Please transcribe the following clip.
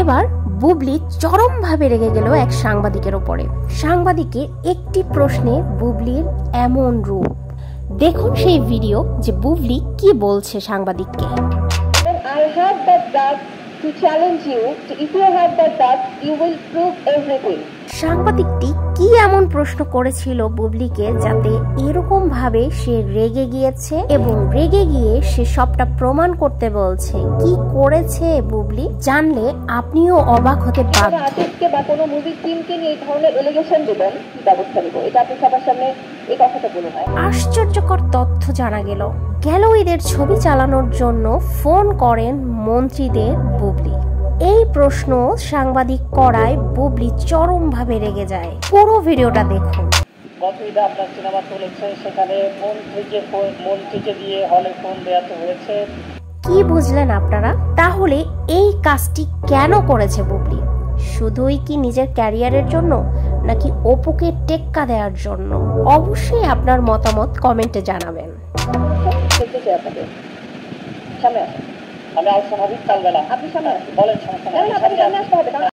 এবার বুবলি চরমভাবে রেগে গেল এক সাংবাদিকের উপরে। সাংবাদিকের একটি প্রশ্নে বুবলির এমন রূপ, দেখুন সেই ভিডিও যে বুবলি কি বলছে সাংবাদিককে। সাংবাদিকটি কি এমন প্রশ্ন করেছিল বুবলিকে যাতে এরকম ভাবে সে রেগে গিয়েছে এবং রেগে গিয়ে সে সবটা প্রমাণ করতে বলছে। কি করেছে বুবলি জানলে আপনিও অবাক হতে বাধ্য। আর্টিস্টকে বা কোনো মুভির টিমকে নিয়ে এই ধরনের এলিগেশন দিবেন, কি ব্যবস্থা নিব, এটা আপনি সবার সামনে এই কথাটা বলুন। আশ্চর্যকর তথ্য জানা গেল, গ্যালারিদের ছবি চালানোর জন্য ফোন করেন মন্ত্রীদের বুবলি। এই প্রশ্ন সাংবাদিক করায় বুবলি চরমভাবে রেগে যায়। পুরো ভিডিওটা দেখুন। গত ঈদে আপনার সিনেমা চলেছে, সেখানে মন্ত্রীকে দিয়ে হলে ফোন দেওয়াতে হয়েছে। কি বুঝলেন আপনারা? তাহলে এই কাজটি কেন করেছে বুবলি? শুধুই কি নিজের ক্যারিয়ারের জন্য, নাকি অপুকে টেক্কা দেওয়ার জন্য? অবশ্যই আপনার মতামত কমেন্টে জানাবেন। আমি আর স্বাভাবিক কালবেলা আপনি সামনে বলেন সমস্যা